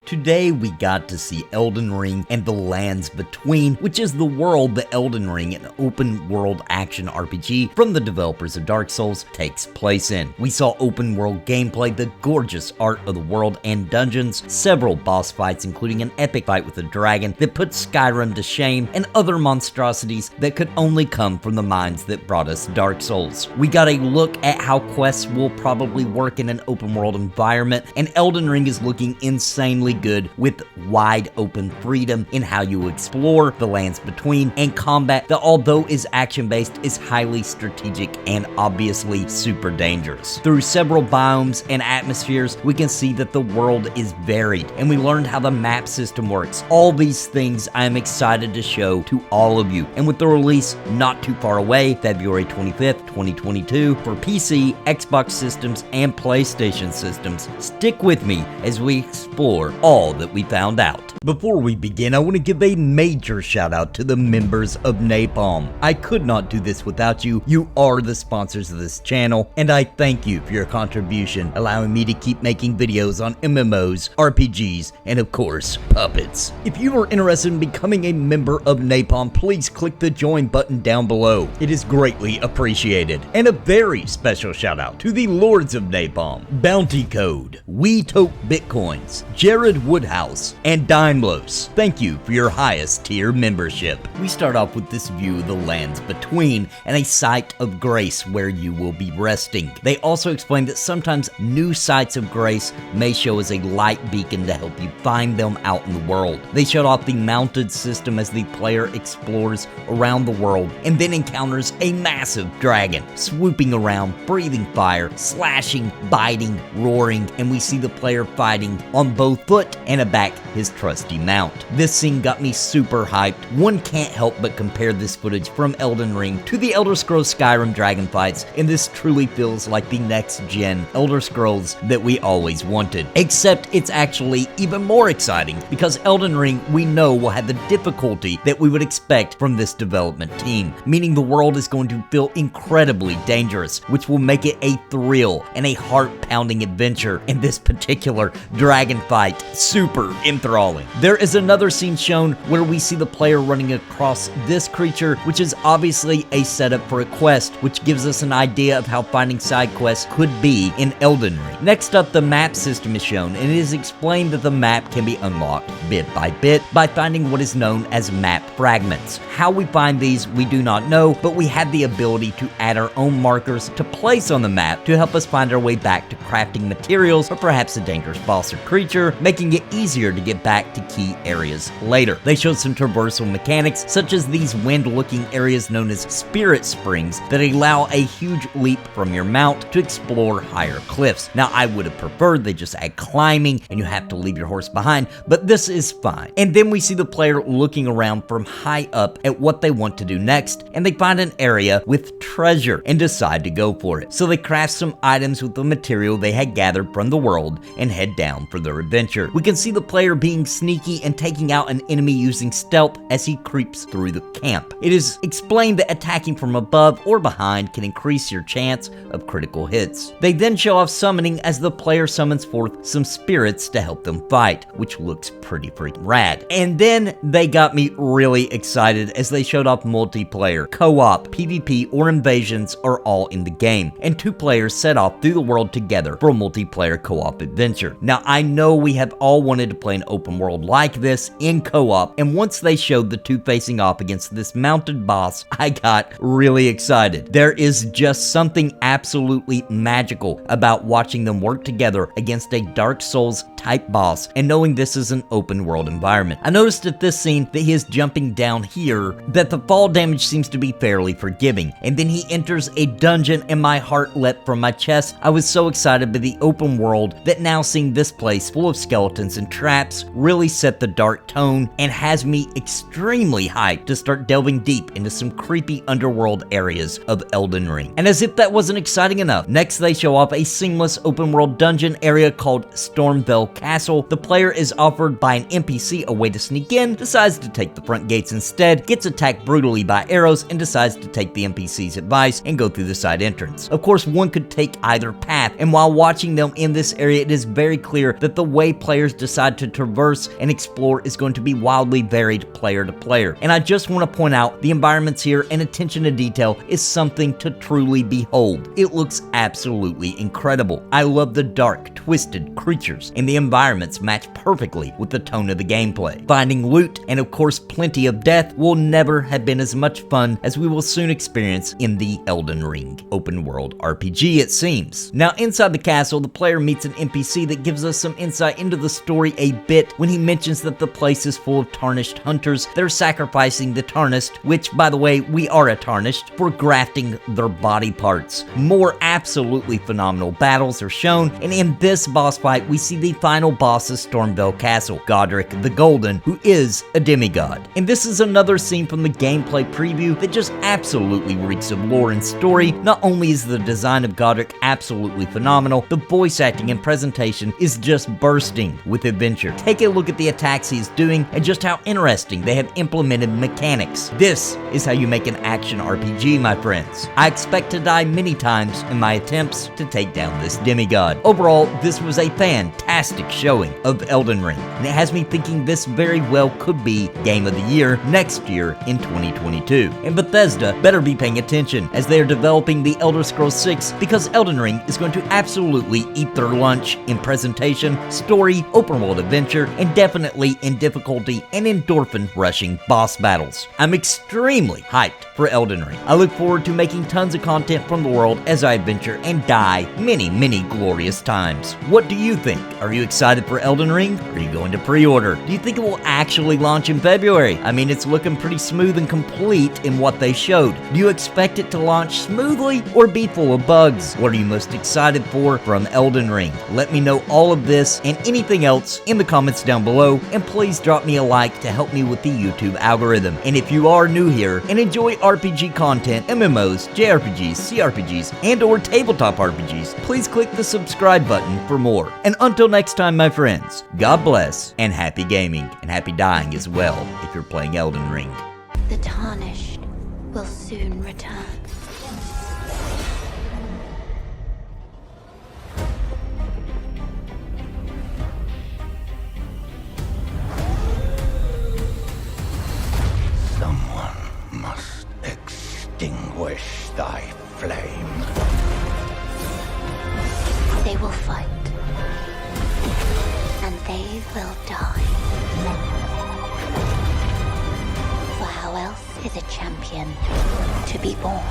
Today we got to see Elden Ring and the Lands Between, which is the world that Elden Ring, an open world action RPG from the developers of Dark Souls, takes place in. We saw open world gameplay, the gorgeous art of the world and dungeons, several boss fights including an epic fight with a dragon that put Skyrim to shame, and other monstrosities that could only come from the minds that brought us Dark Souls. We got a look at how quests will probably work in an open world environment, and Elden Ring is looking insanely good with wide open freedom in how you explore the Lands Between, and combat that, although is action based, is highly strategic and obviously super dangerous. Through several biomes and atmospheres, we can see that the world is varied, and we learned how the map system works. All these things I am excited to show to all of you, and with the release not too far away, February 25th, 2022, for PC, Xbox systems, and PlayStation systems, stick with me as we explore all that we found out. Before we begin, I want to give a major shout out to the members of Napalm. I could not do this without you. You are the sponsors of this channel, and I thank you for your contribution, allowing me to keep making videos on MMOs, RPGs, and of course, puppets. If you are interested in becoming a member of Napalm, please click the join button down below. It is greatly appreciated. And a very special shout out to the Lords of Napalm, Bounty Code, We Tote Bitcoins, Jared Woodhouse, and Daimlos. Thank you for your highest tier membership. We start off with this view of the Lands Between and a site of grace where you will be resting. They also explain that sometimes new sites of grace may show as a light beacon to help you find them out in the world. They showed off the mounted system as the player explores around the world and then encounters a massive dragon swooping around, breathing fire, slashing, biting, roaring, and we see the player fighting on both foot and aback his trusty mount. This scene got me super hyped. One can't help but compare this footage from Elden Ring to the Elder Scrolls Skyrim dragon fights, and this truly feels like the next gen Elder Scrolls that we always wanted. Except it's actually even more exciting because Elden Ring we know will have the difficulty that we would expect from this development team, meaning the world is going to feel incredibly dangerous, which will make it a thrill and a heart-pounding adventure, in this particular dragon fight super enthralling. There is another scene shown where we see the player running across this creature, which is obviously a setup for a quest, which gives us an idea of how finding side quests could be in Elden Ring. Next up, the map system is shown, and it is explained that the map can be unlocked bit by bit by finding what is known as map fragments. How we find these, we do not know, but we have the ability to add our own markers to place on the map to help us find our way back to crafting materials or perhaps a dangerous boss or creature, making it easier to get back to key areas later. They showed some traversal mechanics, such as these wind-looking areas known as spirit springs that allow a huge leap from your mount to explore higher cliffs. Now, I would have preferred they just add climbing and you have to leave your horse behind, but this is fine. And then we see the player looking around from high up at what they want to do next, and they find an area with treasure and decide to go for it. So they craft some items with the material they had gathered from the world and head down for their adventure. We can see the player being sneaky and taking out an enemy using stealth as he creeps through the camp. It is explained that attacking from above or behind can increase your chance of critical hits. They then show off summoning as the player summons forth some spirits to help them fight, which looks pretty freaking rad. And then they got me really excited as they showed off multiplayer, co-op, PvP, or invasions are all in the game, and two players set off through the world together for a multiplayer co-op adventure. Now, I know we have all wanted to play an open world like this in co-op, and once they showed the two facing off against this mounted boss, I got really excited. There is just something absolutely magical about watching them work together against a Dark Souls type boss and knowing this is an open world environment. I noticed at this scene that he is jumping down here, that the fall damage seems to be fairly forgiving, and then he enters a dungeon and my heart leapt from my chest. I was so excited by the open world that now seeing this place full of skeletons and traps really set the dark tone and has me extremely hyped to start delving deep into some creepy underworld areas of Elden Ring. And as if that wasn't exciting enough, next they show off a seamless open world dungeon area called Stormville Stormville Castle. The player is offered by an NPC a way to sneak in, decides to take the front gates instead, gets attacked brutally by arrows, and decides to take the NPC's advice and go through the side entrance. Of course, one could take either path, and while watching them in this area, it is very clear that the way players decide to traverse and explore is going to be wildly varied player to player. And I just want to point out the environments here and attention to detail is something to truly behold. It looks absolutely incredible. I love the dark, twisted creatures, and the environments match perfectly with the tone of the gameplay. Finding loot and of course plenty of death will never have been as much fun as we will soon experience in the Elden Ring open world RPG, it seems. Now inside the castle, the player meets an NPC that gives us some insight into the story a bit when he mentions that the place is full of tarnished hunters that are sacrificing the tarnished, which by the way, we are a tarnished, for grafting their body parts. More absolutely phenomenal battles are shown, and in this boss fight, we see the final boss of Stormville Castle, Godric the Golden, who is a demigod. And this is another scene from the gameplay preview that just absolutely reeks of lore and story. Not only is the design of Godric absolutely phenomenal, the voice acting and presentation is just bursting with adventure. Take a look at the attacks he's doing and just how interesting they have implemented mechanics. This is how you make an action RPG, my friends. I expect to die many times in my attempts to take down this demigod. Overall, this was a fantastic showing of Elden Ring, and it has me thinking this very well could be Game of the Year next year in 2022. And Bethesda better be paying attention as they are developing the Elder Scrolls 6, because Elden Ring is going to absolutely eat their lunch in presentation, story, open world adventure, and definitely in difficulty and endorphin rushing boss battles. I'm extremely hyped for Elden Ring. I look forward to making tons of content from the world as I adventure and die many glorious times. What do you think? Are you excited for Elden Ring? Are you going to pre-order? Do you think it will actually launch in February? I mean, it's looking pretty smooth and complete in what they showed. Do you expect it to launch smoothly or be full of bugs? What are you most excited for from Elden Ring? Let me know all of this and anything else in the comments down below, and please drop me a like to help me with the YouTube algorithm. And if you are new here and enjoy RPG content, MMOs, JRPGs, CRPGs, and or tabletop RPGs, please click the subscribe button for more. And until next time, my friends, God bless and happy gaming, and happy dying as well if you're playing Elden Ring. The tarnished will soon return. Someone must extinguish thy flame. They will fight. And they will die. For how else is a champion to be born?